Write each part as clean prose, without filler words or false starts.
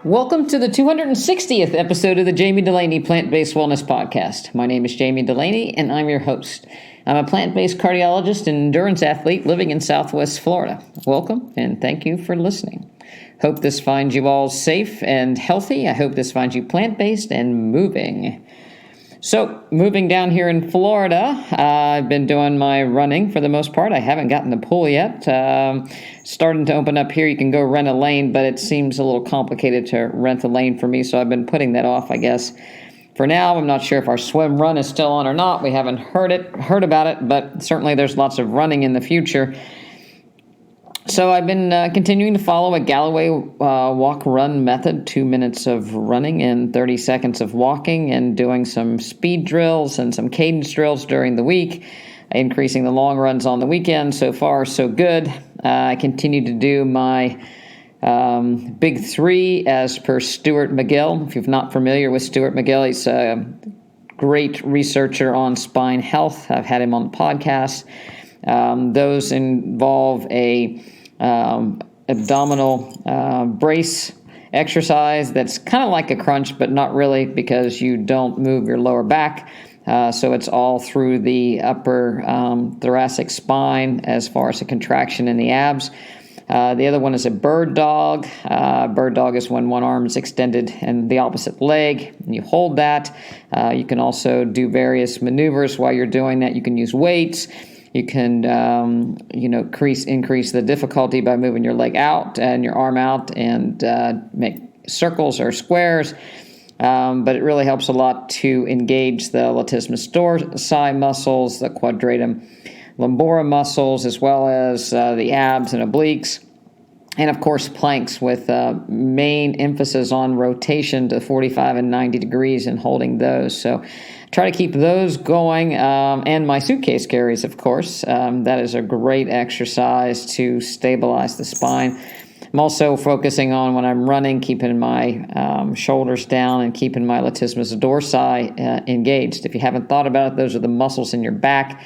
Welcome to the 260th episode of the Jami Dulaney Plant-Based Wellness Podcast. My name is Jami Dulaney, and I'm your host. I'm a plant-based cardiologist and endurance athlete living in Southwest Florida. Welcome, and thank you for listening. Hope this finds you all safe and healthy. I hope this finds you plant-based and moving. So, moving down here in Florida, I've been doing my running for the most part. I haven't gotten the pool yet. Starting to open up here. You can go rent a lane, but it seems a little complicated to rent a lane for me, so I've been putting that off, I guess. For now, I'm not sure if our swim run is still on or not. We haven't heard about it, but certainly there's lots of running in the future. So I've been continuing to follow a Galloway walk-run method, 2 minutes of running and 30 seconds of walking, and doing some speed drills and some cadence drills during the week, increasing the long runs on the weekend. So far, so good. I continue to do my Big Three as per Stuart McGill. If you're not familiar with Stuart McGill, he's a great researcher on spine health. I've had him on the podcast. Those involve a abdominal brace exercise that's kind of like a crunch, but not really, because you don't move your lower back. So it's all through the upper thoracic spine as far as a contraction in the abs. The other one is a bird dog. Bird dog is when one arm is extended and the opposite leg, and you hold that. You can also do various maneuvers while you're doing that. You can use weights. You can, increase the difficulty by moving your leg out and your arm out and make circles or squares. But it really helps a lot to engage the latissimus dorsi muscles, the quadratum lumborum muscles, as well as the abs and obliques. And, of course, planks with main emphasis on rotation to 45 and 90 degrees and holding those. So try to keep those going. And my suitcase carries, of course. That is a great exercise to stabilize the spine. I'm also focusing on, when I'm running, keeping my shoulders down and keeping my latissimus dorsi engaged. If you haven't thought about it, those are the muscles in your back.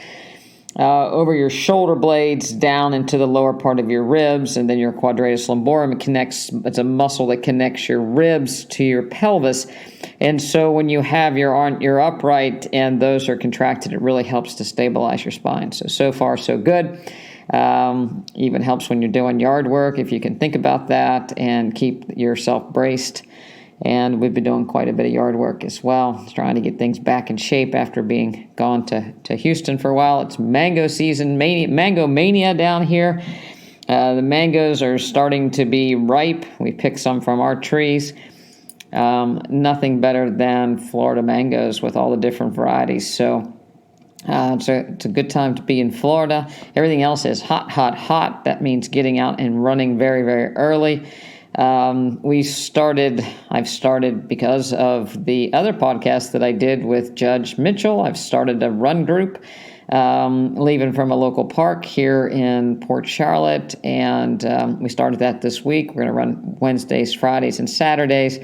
Over your shoulder blades, down into the lower part of your ribs, and then your quadratus lumborum. It's a muscle that connects your ribs to your pelvis. And so when you have you're upright and those are contracted, it really helps to stabilize your spine. So far, so good. Even helps when you're doing yard work, if you can think about that and keep yourself braced. And we've been doing quite a bit of yard work as well, trying to get things back in shape after being gone to Houston for a while. It's mango season, mango mania down here. The mangoes are starting to be ripe. We picked some from our trees. Nothing better than Florida mangoes with all the different varieties. So it's a good time to be in Florida. Everything else is hot, hot, hot. That means getting out and running very, very early. I've started because of the other podcast that I did with Judge Mitchell. I've started a run group, leaving from a local park here in Port Charlotte. And we started that this week. We're going to run Wednesdays, Fridays, and Saturdays.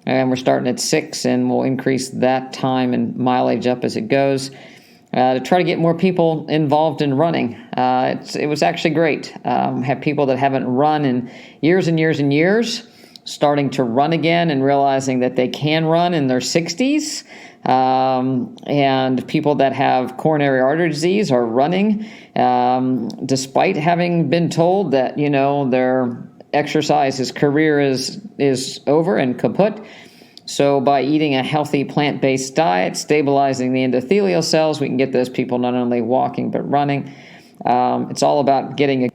And we're starting at 6, and we'll increase that time and mileage up as it goes. To try to get more people involved in running. It was actually great. Have people that haven't run in years and years and years starting to run again and realizing that they can run in their 60s. And people that have coronary artery disease are running despite having been told that, their exercise career is over and kaput. So by eating a healthy plant-based diet, stabilizing the endothelial cells, we can get those people not only walking but running. It's all about getting a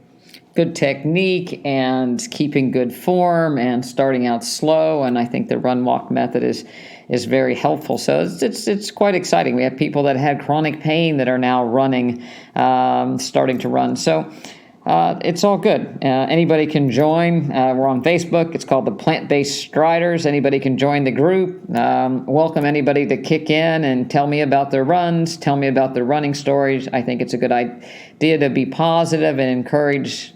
good technique and keeping good form and starting out slow. And I think the run-walk method is very helpful. So it's quite exciting. We have people that had chronic pain that are now running, starting to run. So it's all good. Anybody can join. We're on Facebook. It's called the Plant-Based Striders. Anybody can join the group. Welcome anybody to kick in and tell me about their runs, tell me about their running stories. I think it's a good idea to be positive and encourage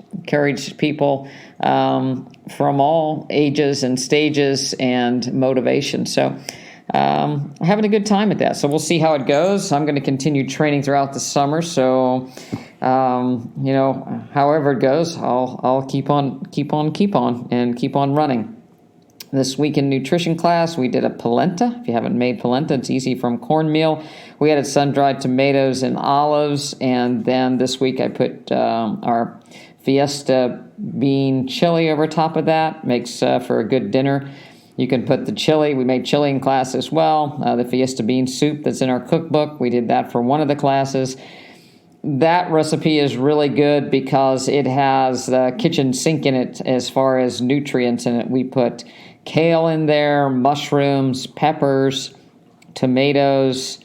people from all ages and stages and motivation. So having a good time at that. So we'll see how it goes. I'm going to continue training throughout the summer. So however it goes, I'll keep on and keep on running. This week in nutrition class, we did a polenta. If you haven't made polenta, it's easy from cornmeal. We added sun-dried tomatoes and olives. And then this week I put our Fiesta bean chili over top of that. Makes for a good dinner. You can put the chili. We made chili in class as well. The Fiesta bean soup that's in our cookbook. We did that for one of the classes. That recipe is really good because it has the kitchen sink in it as far as nutrients in it. We put kale in there, mushrooms, peppers, tomatoes,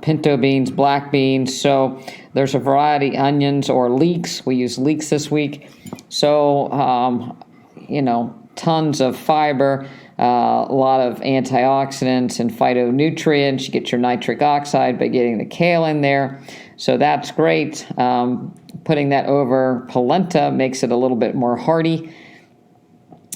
pinto beans, black beans. So there's a variety, onions or leeks. We use leeks this week. So, tons of fiber, a lot of antioxidants and phytonutrients. You get your nitric oxide by getting the kale in there. So that's great. Putting that over polenta makes it a little bit more hearty.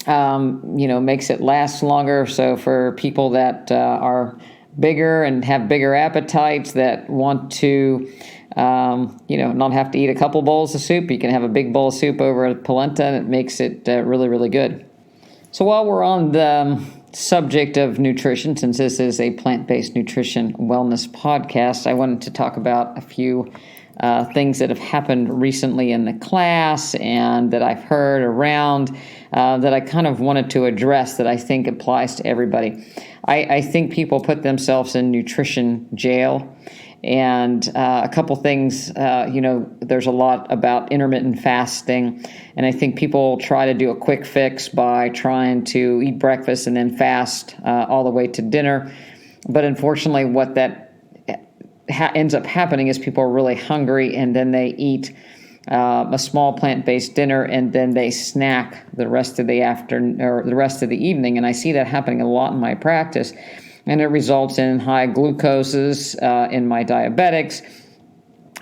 Makes it last longer. So for people that are bigger and have bigger appetites that want to, not have to eat a couple bowls of soup, you can have a big bowl of soup over a polenta, and it makes it really, really good. So while we're on the subject of nutrition, since this is a plant-based nutrition wellness podcast, I wanted to talk about a few things that have happened recently in the class and that I've heard around that I kind of wanted to address that I think applies to everybody. I think people put themselves in nutrition jail. And a couple things, there's a lot about intermittent fasting. And I think people try to do a quick fix by trying to eat breakfast and then fast all the way to dinner. But unfortunately, what that ends up happening is people are really hungry, and then they eat a small plant-based dinner, and then they snack the rest of the afternoon or the rest of the evening. And I see that happening a lot in my practice. And it results in high glucoses in my diabetics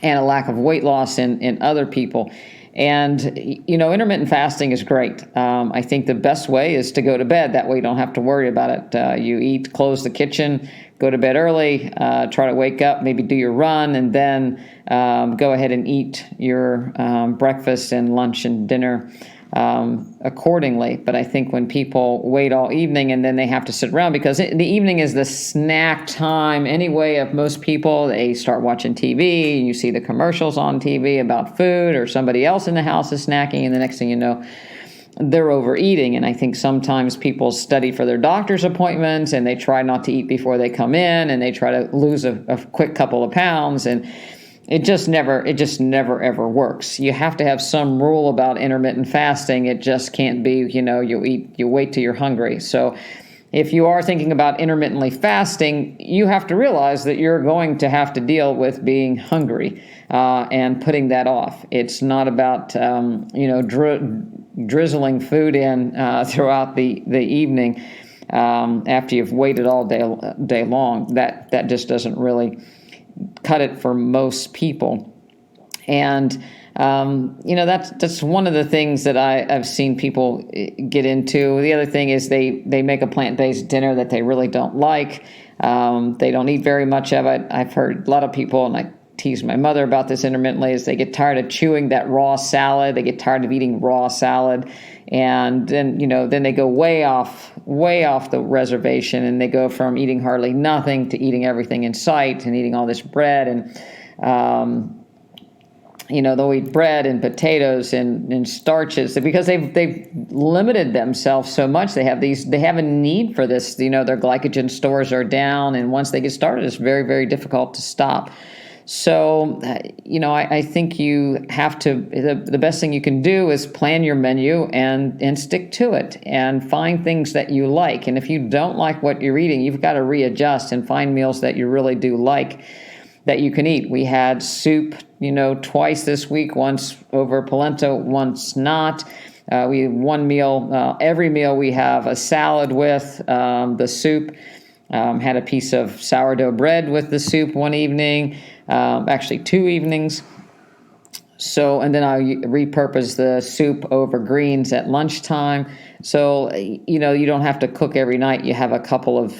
and a lack of weight loss in other people. And, intermittent fasting is great. I think the best way is to go to bed. That way you don't have to worry about it. You eat, close the kitchen, go to bed early, try to wake up, maybe do your run, and then go ahead and eat your breakfast and lunch and dinner accordingly. But I think when people wait all evening and then they have to sit around, because the evening is the snack time anyway of most people, they start watching TV, and you see the commercials on TV about food, or somebody else in the house is snacking, and the next thing you know, they're overeating. And I think sometimes people study for their doctor's appointments, and they try not to eat before they come in, and they try to lose a quick couple of pounds, and it just never ever works. You have to have some rule about intermittent fasting. It just can't be, you wait till you're hungry. So if you are thinking about intermittently fasting, you have to realize that you're going to have to deal with being hungry and putting that off. It's not about, drizzling food in throughout the evening after you've waited all day long. That just doesn't really cut it for most people. And that's one of the things that I've seen people get into. The other thing is they make a plant-based dinner that they really don't like. They don't eat very much of it. I've heard a lot of people, and I tease my mother about this intermittently, is they get tired of chewing that raw salad. They get tired of eating raw salad. And then, then they go way off the reservation, and they go from eating hardly nothing to eating everything in sight and eating all this bread. And, they'll eat bread and potatoes and starches because they've limited themselves so much. They have a need for this. Their glycogen stores are down, and once they get started, it's very, very difficult to stop. So, I think you have to, the best thing you can do is plan your menu and stick to it and find things that you like. And if you don't like what you're eating, you've got to readjust and find meals that you really do like that you can eat. We had soup, twice this week, once over polenta, once not. We have one meal, every meal we have a salad with the soup. Had a piece of sourdough bread with the soup one evening, actually 2 evenings. So, and then I repurpose the soup over greens at lunchtime. So, you don't have to cook every night. You have a couple of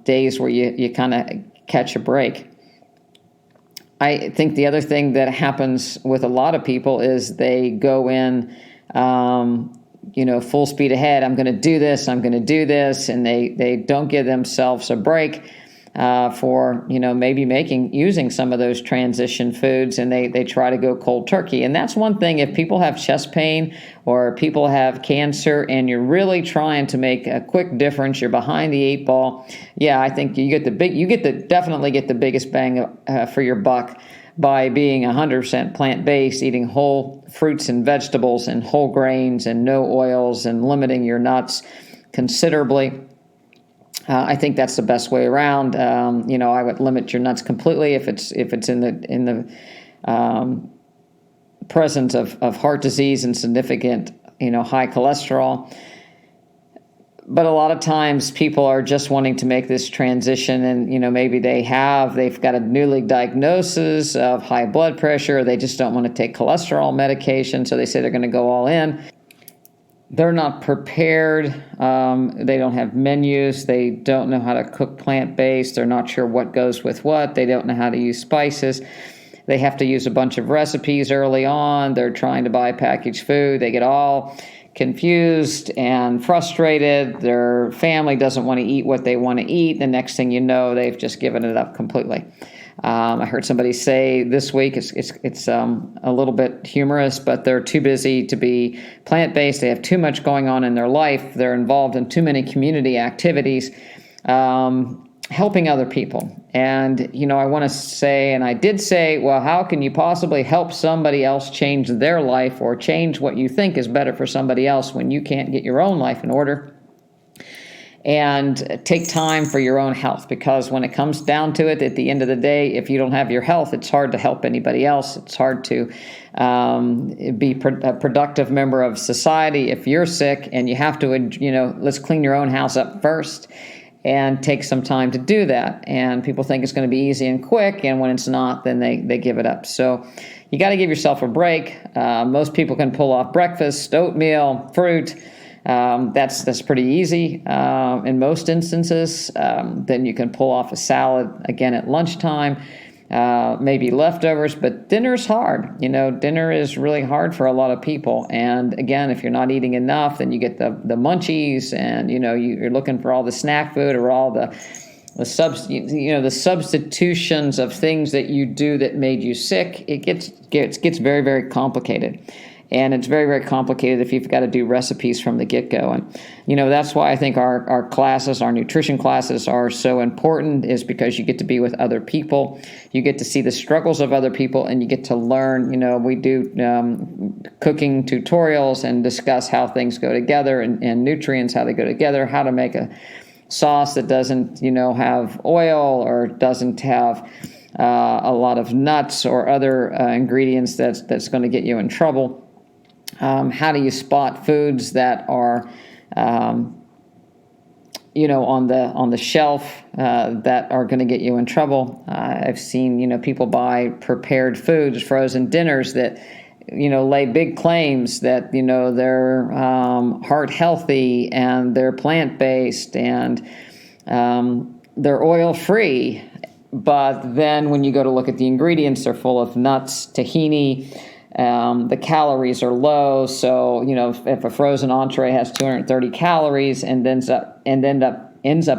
days where you kind of catch a break. I think the other thing that happens with a lot of people is they go in full speed ahead. I'm going to do this. I'm going to do this. And they don't give themselves a break for, maybe using some of those transition foods, and they try to go cold turkey. And that's one thing, if people have chest pain or people have cancer and you're really trying to make a quick difference, you're behind the 8 ball. Yeah, I think definitely get the biggest bang for your buck by being 100% plant-based, eating whole fruits and vegetables and whole grains and no oils, and limiting your nuts considerably. I think that's the best way around. I would limit your nuts completely if it's in the presence of heart disease and significant high cholesterol. But a lot of times people are just wanting to make this transition, and maybe they've got a newly diagnosis of high blood pressure. They just don't want to take cholesterol medication, so they say they're going to go all in. They're not prepared. They don't have menus. They don't know how to cook plant-based. They're not sure what goes with what. They don't know how to use spices. They have to use a bunch of recipes early on. They're trying to buy packaged food. They get all confused and frustrated. Their family doesn't want to eat what they want to eat. The next thing you know, they've just given it up completely. I heard somebody say this week, it's a little bit humorous, but they're too busy to be plant-based. They have too much going on in their life. They're involved in too many community activities, helping other people. And, I want to say, and I did say, well, how can you possibly help somebody else change their life or change what you think is better for somebody else when you can't get your own life in order? And take time for your own health, because when it comes down to it, at the end of the day, if you don't have your health, it's hard to help anybody else. It's hard to be a productive member of society if you're sick, and you have to, let's clean your own house up first and take some time to do that. And people think it's going to be easy and quick, and when it's not, then they give it up. So you got to give yourself a break. Most people can pull off breakfast, oatmeal, fruit. That's pretty easy in most instances. Then you can pull off a salad again at lunchtime, maybe leftovers, but dinner's hard. Dinner is really hard for a lot of people. And again, if you're not eating enough, then you get the munchies, and you're looking for all the snack food or all the substitutions of things that you do that made you sick. It gets very, very complicated. And it's very, very complicated if you've got to do recipes from the get-go. And, that's why I think our classes, our nutrition classes are so important, is because you get to be with other people. You get to see the struggles of other people, and you get to learn. We do cooking tutorials and discuss how things go together, and nutrients, how they go together, how to make a sauce that doesn't, have oil or doesn't have a lot of nuts or other ingredients that's going to get you in trouble. How do you spot foods that are, on the shelf that are going to get you in trouble? I've seen, people buy prepared foods, frozen dinners that, lay big claims that, they're heart healthy and they're plant-based and they're oil-free. But then when you go to look at the ingredients, they're full of nuts, tahini. The calories are low, so if a frozen entree has 230 calories and ends up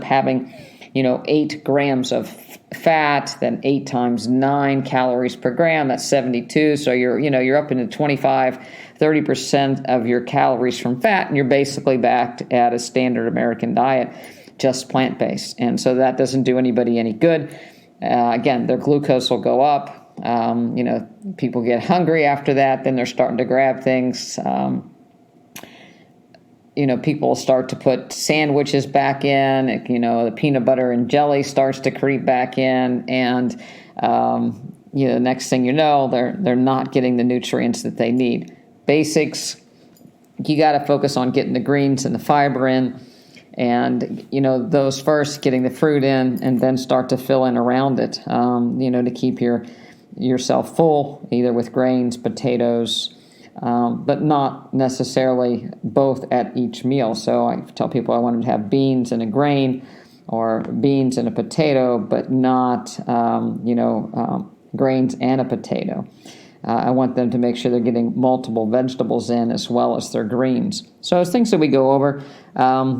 having 8 grams of fat, then 8 times 9 calories per gram, that's 72. So you're up into 25-30% of your calories from fat, and you're basically back at a standard American diet, just plant-based. And so that doesn't do anybody any good. Again, their glucose will go up. People get hungry after that, then they're starting to grab things. People will start to put sandwiches back in, the peanut butter and jelly starts to creep back in, and, the next thing you know, they're not getting the nutrients that they need. Basics, you got to focus on getting the greens and the fiber in, and, those first, getting the fruit in, and then start to fill in around it, to keep yourself full, either with grains, potatoes, but not necessarily both at each meal. So I tell people I want them to have beans and a grain, or beans and a potato, but not, grains and a potato. I want them to make sure they're getting multiple vegetables in as well as their greens. So it's things that we go over,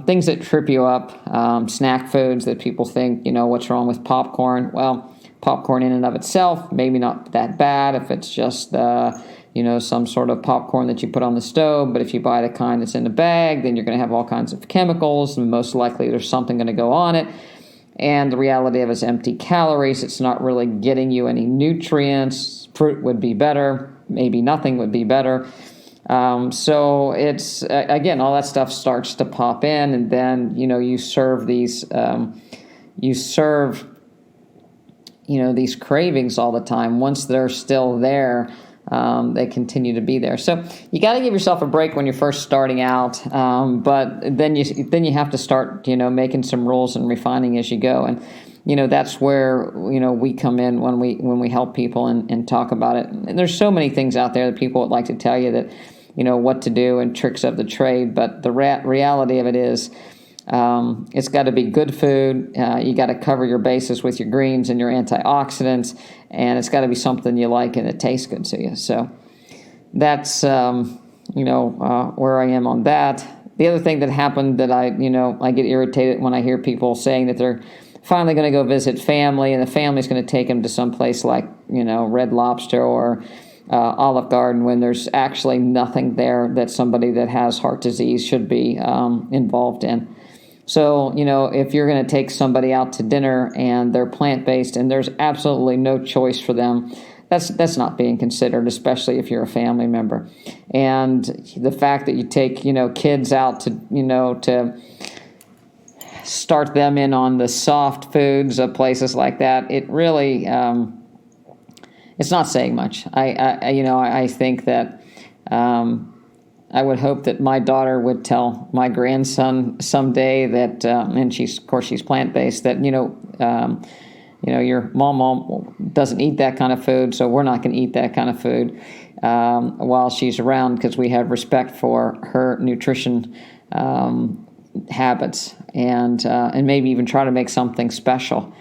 things that trip you up, snack foods that people think, what's wrong with popcorn? Well, popcorn in and of itself, maybe not that bad if it's just, some sort of popcorn that you put on the stove. But if you buy the kind that's in a bag, then you're going to have all kinds of chemicals, and most likely there's something going to go on it. And the reality of it is empty calories. It's not really getting you any nutrients. Fruit would be better. Maybe nothing would be better. So it's, again, all that stuff starts to pop in, and then, you serve these, these cravings all the time. Once they're still there, they continue to be there. So you got to give yourself a break when you're first starting out, but then you have to start, making some rules and refining as you go. And that's where we come in when we help people and talk about it. And there's so many things out there that people would like to tell you that what to do and tricks of the trade. But the reality of it is, it's got to be good food. You got to cover your bases with your greens and your antioxidants, and it's got to be something you like and it tastes good to you. So that's where I am on that. The other thing that happened that I get irritated when I hear people saying that they're finally going to go visit family, and the family's going to take them to some place like Red Lobster or Olive Garden, when there's actually nothing there that somebody that has heart disease should be involved in. So, if you're going to take somebody out to dinner and they're plant-based and there's absolutely no choice for them, that's not being considered, especially if you're a family member. And the fact that you take, kids out to start them in on the soft foods of places like that, it really, it's not saying much. I think that, I would hope that my daughter would tell my grandson someday that, and she's plant-based, that, your mom doesn't eat that kind of food, so we're not going to eat that kind of food while she's around, because we have respect for her nutrition habits, and maybe even try to make something special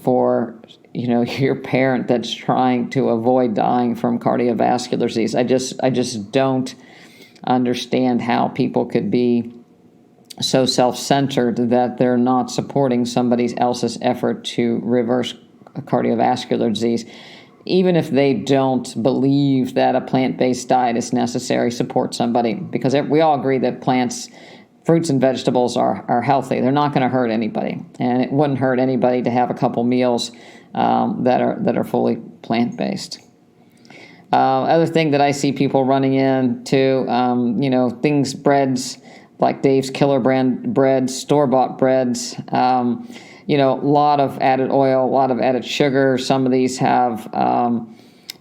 for your parent that's trying to avoid dying from cardiovascular disease. I just don't understand how people could be so self-centered that they're not supporting somebody else's effort to reverse cardiovascular disease. Even if they don't believe that a plant-based diet is necessary, support somebody, because we all agree that fruits and vegetables are healthy. They're not going to hurt anybody, and it wouldn't hurt anybody to have a couple meals that are fully plant-based. Other thing that I see people running into, breads like Dave's Killer Brand breads, store-bought breads, a lot of added oil, a lot of added sugar. Some of these have,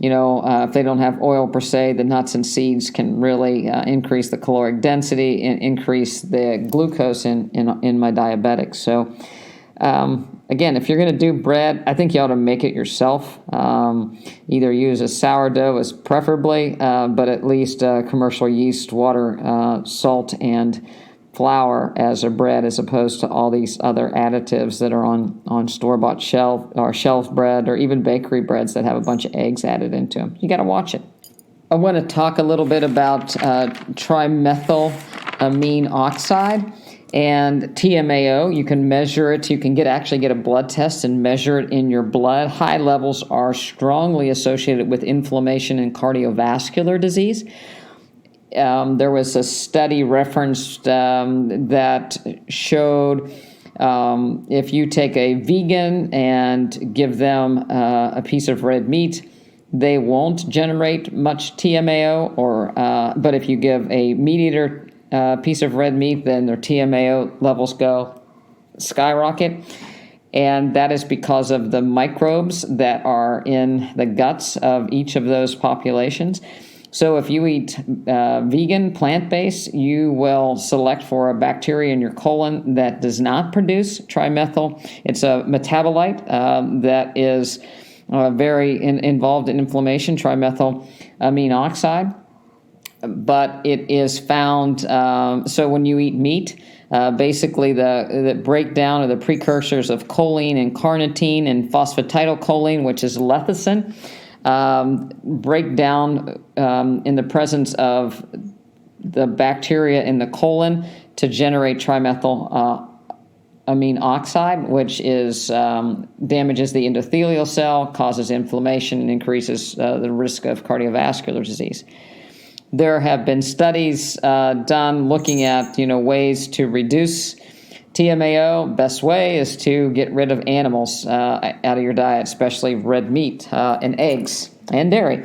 if they don't have oil per se, the nuts and seeds can really increase the caloric density and increase the glucose in my diabetics. So, again, if you're going to do bread, I think you ought to make it yourself. Either use a sourdough as preferably, but at least commercial yeast, water, salt, and flour as a bread, as opposed to all these other additives that are on store-bought shelf bread, or even bakery breads that have a bunch of eggs added into them. You got to watch it. I want to talk a little bit about trimethyl amine oxide. And Tmao, you can measure it. You can actually get a blood test and measure it in your blood. High levels are strongly associated with inflammation and cardiovascular disease. There was a study referenced that showed if you take a vegan and give them a piece of red meat, they won't generate much Tmao. But if you give a meat eater piece of red meat, then their Tmao levels skyrocket. And that is because of the microbes that are in the guts of each of those populations. So if you eat vegan, plant-based, you will select for a bacteria in your colon that does not produce trimethyl. It's a metabolite that is very involved in inflammation, trimethyl amine oxide. But it is found, so when you eat meat, basically the breakdown of the precursors of choline and carnitine and phosphatidylcholine, which is lecithin, break down in the presence of the bacteria in the colon to generate trimethyl amine oxide, which is damages the endothelial cell, causes inflammation, and increases the risk of cardiovascular disease. There have been studies done looking at ways to reduce TMAO. Best way is to get rid of animals out of your diet, especially red meat and eggs and dairy.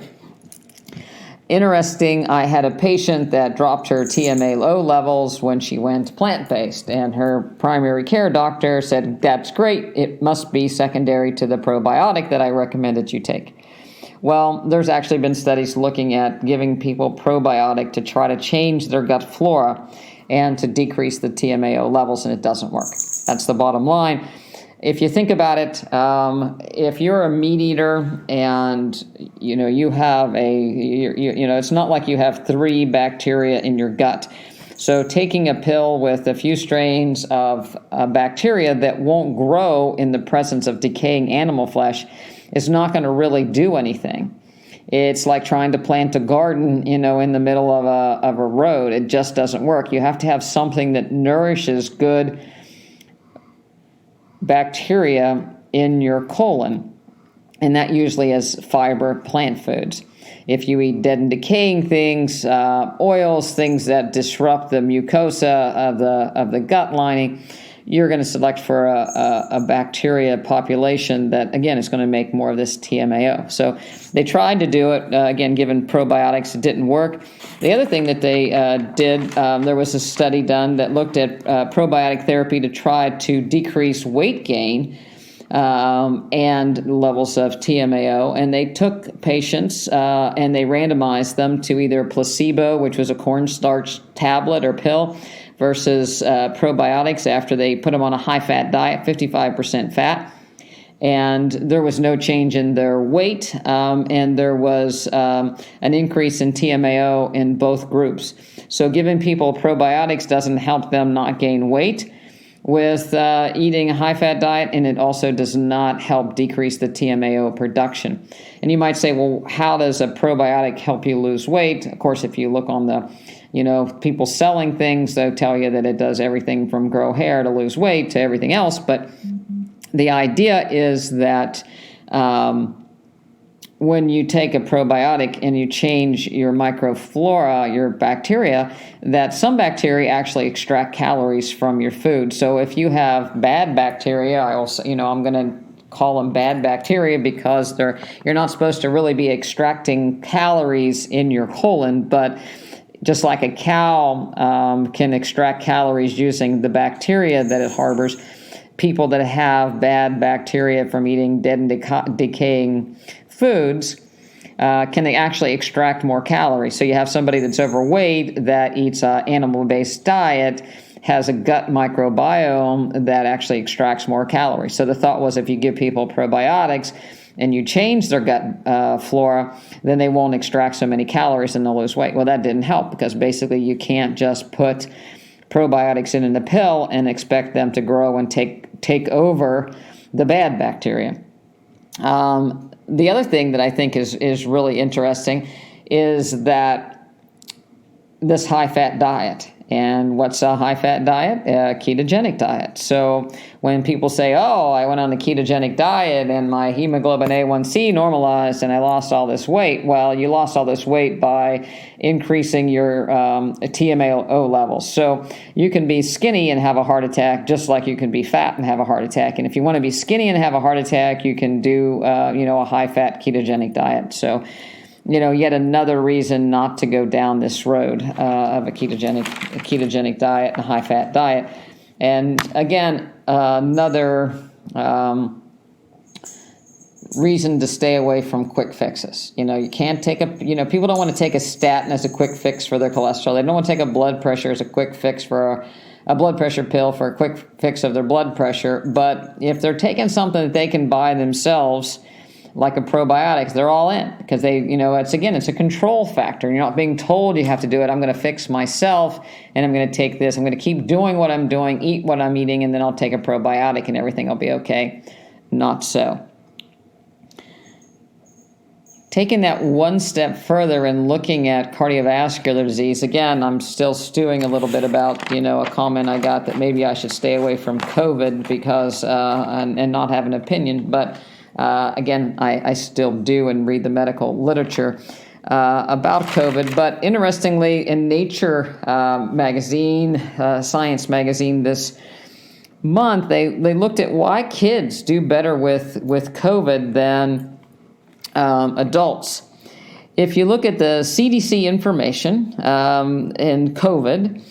Interesting, I had a patient that dropped her TMAO levels when she went plant-based, and her primary care doctor said, that's great, it must be secondary to the probiotic that I recommend that you take. Well, there's actually been studies looking at giving people probiotic to try to change their gut flora and to decrease the TMAO levels, and it doesn't work. That's the bottom line. If you think about it, if you're a meat eater and you have it's not like you have 3 bacteria in your gut. So taking a pill with a few strains of bacteria that won't grow in the presence of decaying animal flesh is not going to really do anything. It's like trying to plant a garden, in the middle of a road. It just doesn't work. You have to have something that nourishes good bacteria in your colon, and that usually is fiber, plant foods. If you eat dead and decaying things, oils, things that disrupt the mucosa of the gut lining, you're going to select for a bacteria population that, again, is going to make more of this TMAO. So they tried to do it, again, given probiotics. It didn't work. The other thing that they did, there was a study done that looked at probiotic therapy to try to decrease weight gain and levels of TMAO. And they took patients and they randomized them to either placebo, which was a cornstarch tablet or pill, versus probiotics after they put them on a high-fat diet, 55% fat. And there was no change in their weight, and there was an increase in TMAO in both groups. So giving people probiotics doesn't help them not gain weight with eating a high-fat diet, and it also does not help decrease the TMAO production. And you might say, well, how does a probiotic help you lose weight? Of course, if you look on the people selling things, they'll tell you that it does everything from grow hair to lose weight to everything else. But the idea is that when you take a probiotic and you change your microflora, your bacteria, that some bacteria actually extract calories from your food. So if you have bad bacteria, I'm going to call them bad bacteria because you're not supposed to really be extracting calories in your colon, but just like a cow can extract calories using the bacteria that it harbors, people that have bad bacteria from eating dead and decaying foods can they actually extract more calories. So you have somebody that's overweight that eats an animal-based diet, has a gut microbiome that actually extracts more calories. So the thought was if you give people probiotics and you change their gut flora, then they won't extract so many calories and they'll lose weight. Well, that didn't help because basically you can't just put probiotics in a pill and expect them to grow and take over the bad bacteria. The other thing that I think is really interesting is that this high-fat diet. And what's a high-fat diet? A ketogenic diet. So when people say, oh, I went on a ketogenic diet and my hemoglobin A1C normalized and I lost all this weight, well, you lost all this weight by increasing your TMAO levels. So you can be skinny and have a heart attack just like you can be fat and have a heart attack. And if you want to be skinny and have a heart attack, you can do a high-fat ketogenic diet. So yet another reason not to go down this road of a ketogenic diet, a high-fat diet. And again, another reason to stay away from quick fixes. You can't take people don't want to take a statin as a quick fix for their cholesterol. They don't want to take a blood pressure as a quick fix for a blood pressure pill for a quick fix of their blood pressure. But if they're taking something that they can buy themselves, like a probiotics, they're all in because it's a control factor. You're not being told you have to do it. I'm going to fix myself and I'm going to take this. I'm going to keep doing what I'm doing, eat what I'm eating, and then I'll take a probiotic and everything will be okay. Not so. taking that one step further and looking at cardiovascular disease, again, I'm still stewing a little bit about, a comment I got that maybe I should stay away from COVID because, and not have an opinion. But again, I still do and read the medical literature about COVID. But interestingly, in Nature magazine, Science magazine, this month, they looked at why kids do better with COVID than adults. If you look at the CDC information in COVID,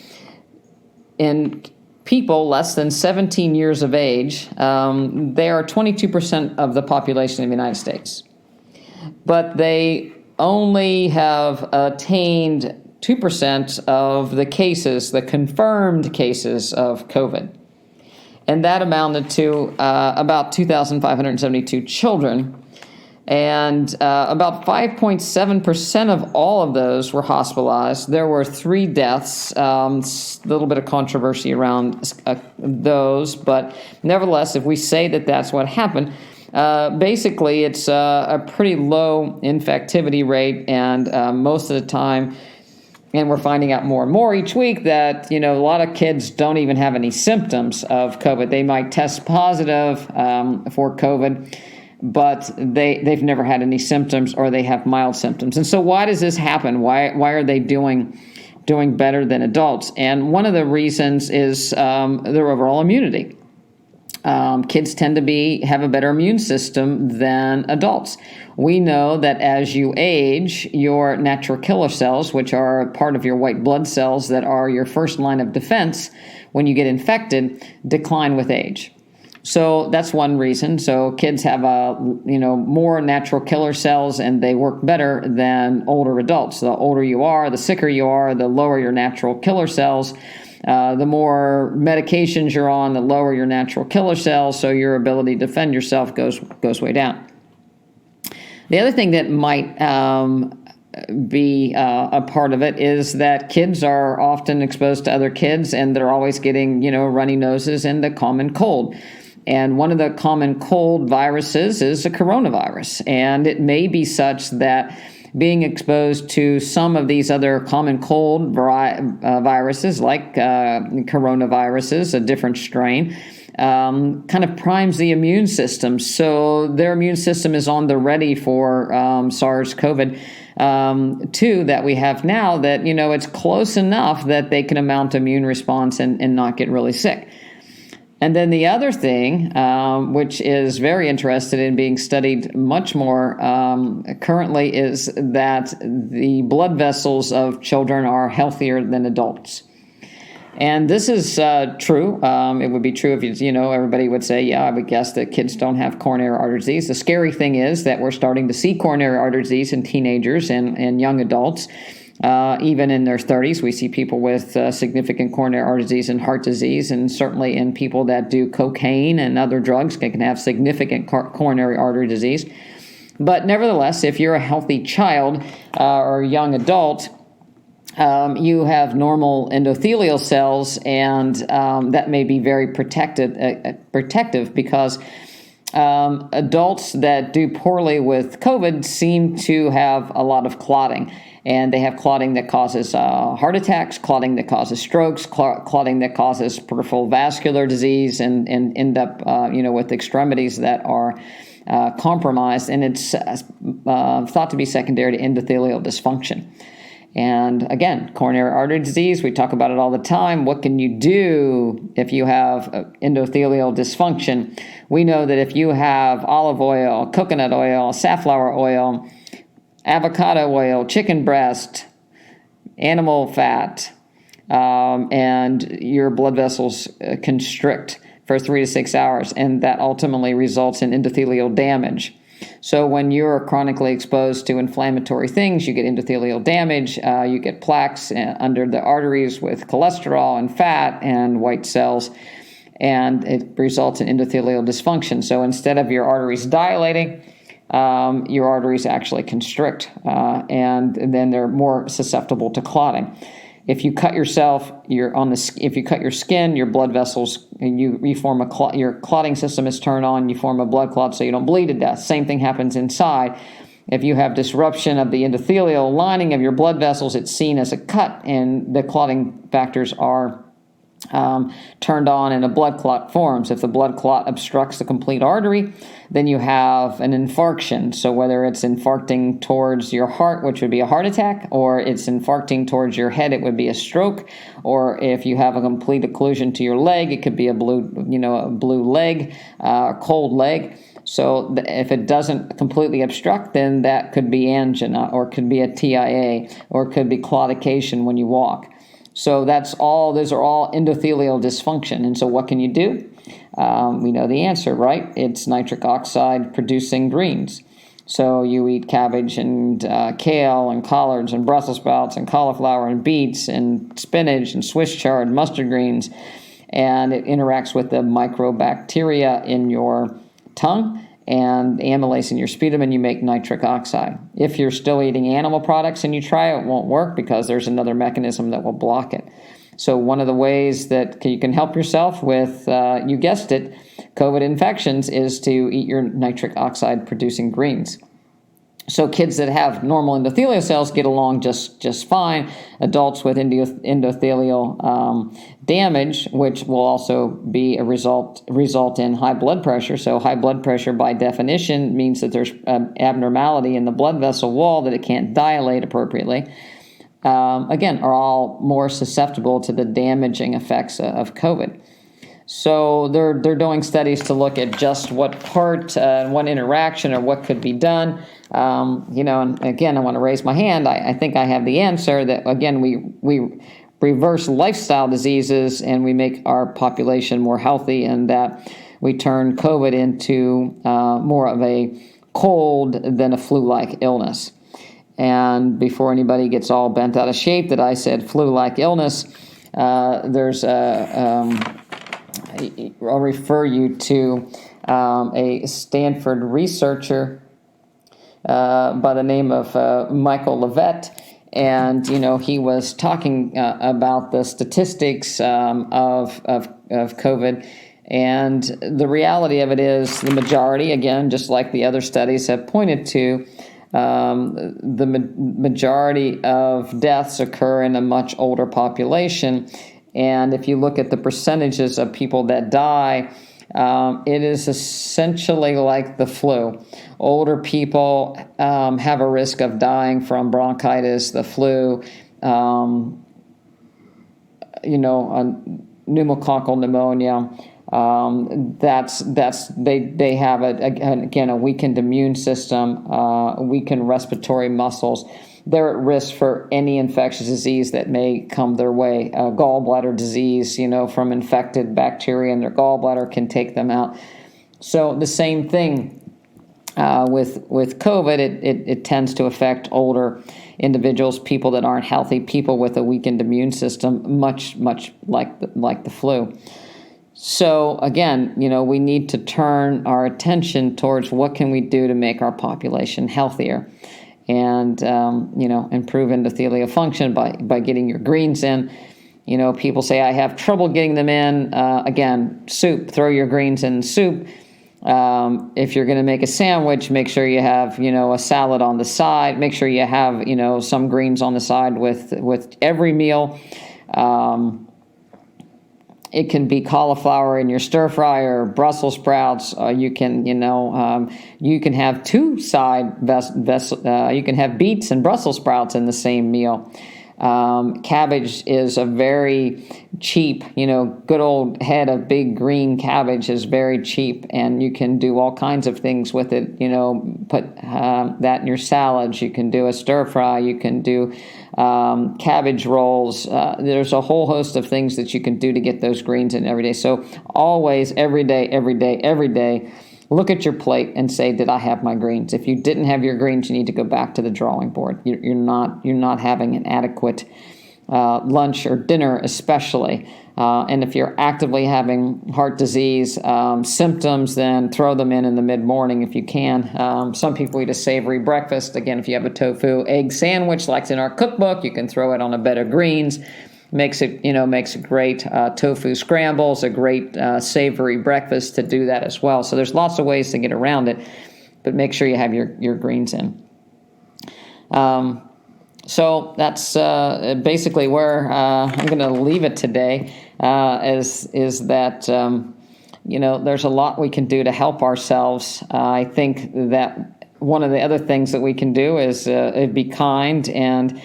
in people less than 17 years of age, they are 22% of the population of the United States. But they only have attained 2% of the cases, the confirmed cases of COVID. And that amounted to about 2,572 children. And about 5.7% of all of those were hospitalized. There were 3 deaths, a little bit of controversy around those, but nevertheless, if we say that that's what happened, basically it's a pretty low infectivity rate, and most of the time, and we're finding out more and more each week that, a lot of kids don't even have any symptoms of COVID. They might test positive for COVID, but they've never had any symptoms, or they have mild symptoms. And so why does this happen? Why are they doing better than adults? And one of the reasons is their overall immunity. Kids tend to have a better immune system than adults. We know that as you age, your natural killer cells, which are part of your white blood cells that are your first line of defense when you get infected, decline with age. So that's one reason. So kids have more natural killer cells, and they work better than older adults. The older you are, the sicker you are, the lower your natural killer cells. The more medications you're on, the lower your natural killer cells. So your ability to defend yourself goes way down. The other thing that might be a part of it is that kids are often exposed to other kids, and they're always getting runny noses and the common cold. And one of the common cold viruses is a coronavirus. And it may be such that being exposed to some of these other common cold viruses, like coronaviruses, a different strain, kind of primes the immune system. So their immune system is on the ready for SARS-CoV-2 that we have now, that, it's close enough that they can mount immune response and not get really sick. And then the other thing, which is very interested in being studied much more currently, is that the blood vessels of children are healthier than adults. And this is true. It would be true if everybody would say, yeah, I would guess that kids don't have coronary artery disease. The scary thing is that we're starting to see coronary artery disease in teenagers and young adults. Even in their 30s, we see people with significant coronary artery disease and heart disease, and certainly in people that do cocaine and other drugs can have significant coronary artery disease. But nevertheless, if you're a healthy child or young adult, you have normal endothelial cells, and that may be very protective because adults that do poorly with COVID seem to have a lot of clotting. And they have clotting that causes heart attacks, clotting that causes strokes, clotting that causes peripheral vascular disease, and end up, with extremities that are compromised. And it's thought to be secondary to endothelial dysfunction. And again, coronary artery disease, we talk about it all the time. What can you do if you have endothelial dysfunction? We know that if you have olive oil, coconut oil, safflower oil, avocado oil, chicken breast, animal fat, and your blood vessels constrict for 3 to 6 hours, and that ultimately results in endothelial damage. So when you're chronically exposed to inflammatory things, you get endothelial damage, you get plaques under the arteries with cholesterol and fat and white cells, and it results in endothelial dysfunction. So instead of your arteries dilating, your arteries actually constrict, and then they're more susceptible to clotting. If you cut yourself, if you cut your skin, your blood vessels, and you form your clotting system is turned on, you form a blood clot so you don't bleed to death. Same thing happens inside. If you have disruption of the endothelial lining of your blood vessels, it's seen as a cut, and the clotting factors are turned on and a blood clot forms. If the blood clot obstructs the complete artery, then you have an infarction. So whether it's infarcting towards your heart, which would be a heart attack, or it's infarcting towards your head, it would be a stroke. Or if you have a complete occlusion to your leg, it could be a blue leg, cold leg. So if it doesn't completely obstruct, then that could be angina, or could be a TIA, or it could be claudication when you walk. So those are all endothelial dysfunction. And so what can you do? We know the answer, right? It's nitric oxide producing greens. So you eat cabbage and kale and collards and Brussels sprouts and cauliflower and beets and spinach and Swiss chard, mustard greens, and it interacts with the microbacteria in your tongue and amylase in your sputum, and you make nitric oxide. If you're still eating animal products and you try it, it won't work because there's another mechanism that will block it. So one of the ways that you can help yourself with, you guessed it, COVID infections is to eat your nitric oxide producing greens. So kids that have normal endothelial cells get along just fine. Adults with endothelial damage, which will also be a result in high blood pressure. So high blood pressure, by definition, means that there's abnormality in the blood vessel wall, that it can't dilate appropriately. Again, are all more susceptible to the damaging effects of COVID. So they're doing studies to look at just what part, what interaction, or what could be done. And again, I want to raise my hand. I think I have the answer that, again, we reverse lifestyle diseases and we make our population more healthy, and that we turn COVID into more of a cold than a flu-like illness. And before anybody gets all bent out of shape that I said flu-like illness, there's I'll refer you to a Stanford researcher by the name of Michael Levitt, and he was talking about the statistics of COVID, and the reality of it is the majority, again, just like the other studies have pointed to, the majority of deaths occur in a much older population. And if you look at the percentages of people that die, it is essentially like the flu. Older people have a risk of dying from bronchitis, the flu, pneumococcal pneumonia. They have a weakened immune system, weakened respiratory muscles. They're at risk for any infectious disease that may come their way. Gallbladder disease, from infected bacteria in their gallbladder can take them out. So the same thing with COVID, it tends to affect older individuals, people that aren't healthy, people with a weakened immune system, much like the flu. So again, we need to turn our attention towards what can we do to make our population healthier, and improve endothelial function by getting your greens in. People say, I have trouble getting them in. Again, soup, throw your greens in soup. If you're going to make a sandwich, make sure you have, a salad on the side. Make sure you have, some greens on the side with every meal. It can be cauliflower in your stir fry or Brussels sprouts. You can have two side you can have beets and Brussels sprouts in the same meal. Cabbage is a very cheap, good old head of big green cabbage is very cheap, and you can do all kinds of things with it. Put that in your salads. You can do a stir fry. You can do cabbage rolls. There's a whole host of things that you can do to get those greens in every day. So always, every day, look at your plate and say, did I have my greens? If you didn't have your greens, you need to go back to the drawing board. You're not having an adequate lunch or dinner, especially. And if you're actively having heart disease symptoms, then throw them in the mid-morning if you can. Some people eat a savory breakfast. Again, if you have a tofu egg sandwich like in our cookbook, you can throw it on a bed of greens. Makes a great tofu scrambles, a great savory breakfast to do that as well. So there's lots of ways to get around it, but make sure you have your greens in. So that's basically where I'm going to leave it today. Is that there's a lot we can do to help ourselves. I think that one of the other things that we can do is be kind. And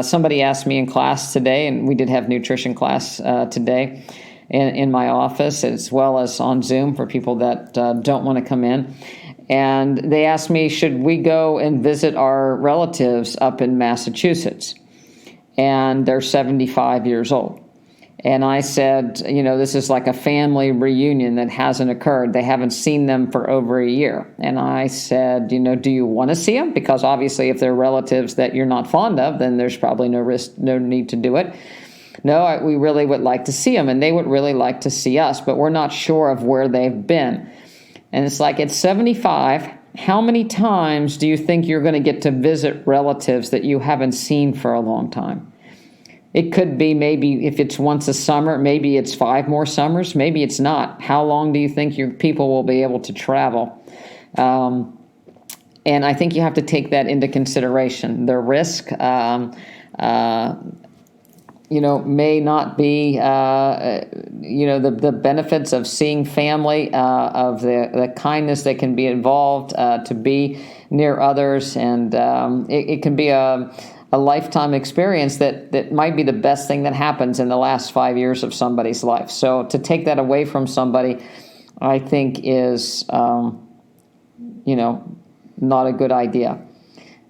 somebody asked me in class today, and we did have nutrition class today in my office, as well as on Zoom for people that don't want to come in. And they asked me, should we go and visit our relatives up in Massachusetts? And they're 75 years old. And I said, this is like a family reunion that hasn't occurred. They haven't seen them for over a year. And I said, do you want to see them? Because obviously if they're relatives that you're not fond of, then there's probably no need to do it. No, we really would like to see them, and they would really like to see us, but we're not sure of where they've been. And it's like, at 75, how many times do you think you're going to get to visit relatives that you haven't seen for a long time? It could be maybe if it's once a summer, maybe it's 5 more summers, maybe it's not. How long do you think your people will be able to travel? And I think you have to take that into consideration. The risk, may not be, the benefits of seeing family, of the kindness that can be involved, to be near others. And it can be a lifetime experience that might be the best thing that happens in the last 5 years of somebody's life. So to take that away from somebody, I think is, not a good idea.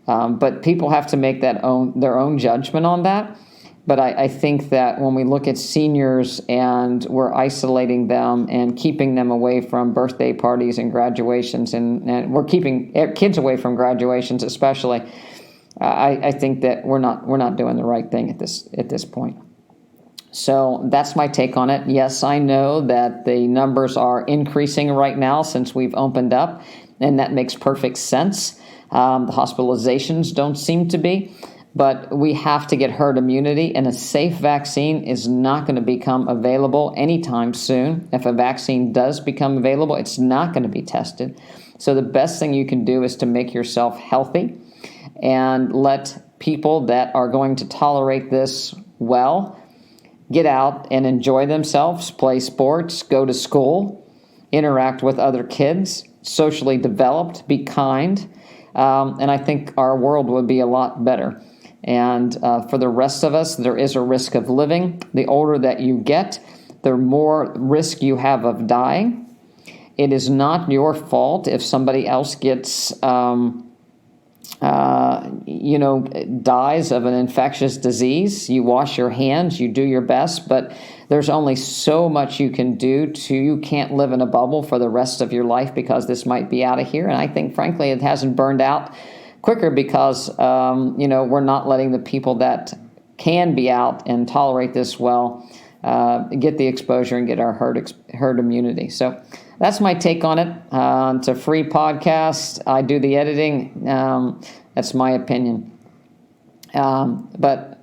But people have to make their own judgment on that. But I think that when we look at seniors and we're isolating them and keeping them away from birthday parties and graduations, and we're keeping kids away from graduations especially, I think that we're not doing the right thing at this point. So that's my take on it. Yes, I know that the numbers are increasing right now since we've opened up, and that makes perfect sense. The hospitalizations don't seem to be. But we have to get herd immunity, and a safe vaccine is not going to become available anytime soon. If a vaccine does become available, it's not going to be tested. So the best thing you can do is to make yourself healthy and let people that are going to tolerate this well get out and enjoy themselves, play sports, go to school, interact with other kids, socially developed, be kind, and I think our world would be a lot better. And for the rest of us, there is a risk of living. The older that you get, the more risk you have of dying. It is not your fault if somebody else gets, dies of an infectious disease. You wash your hands, you do your best, but there's only so much you can do. You can't live in a bubble for the rest of your life because this might be out of here. And I think, frankly, it hasn't burned out quicker because, we're not letting the people that can be out and tolerate this well get the exposure and get our herd immunity. So that's my take on it. It's a free podcast. I do the editing. That's my opinion. But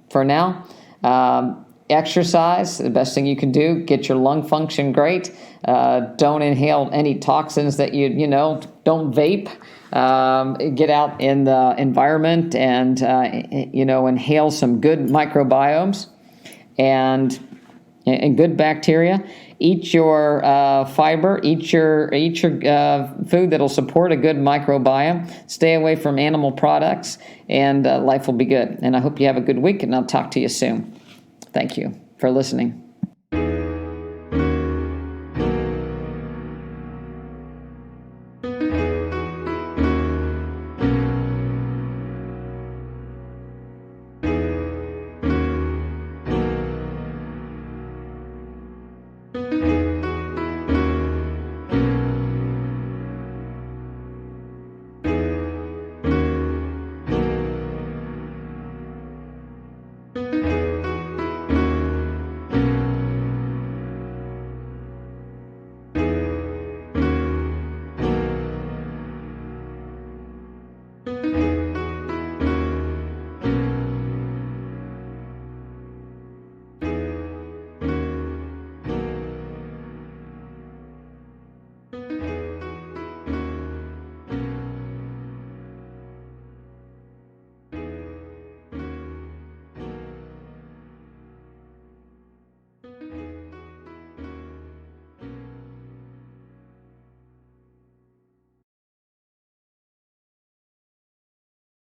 for now, exercise, the best thing you can do. Get your lung function great. Don't inhale any toxins that don't vape. Get out in the environment and, inhale some good microbiomes and good bacteria. Eat your fiber. Eat your food that'll support a good microbiome. Stay away from animal products, and life will be good. And I hope you have a good week, and I'll talk to you soon. Thank you for listening.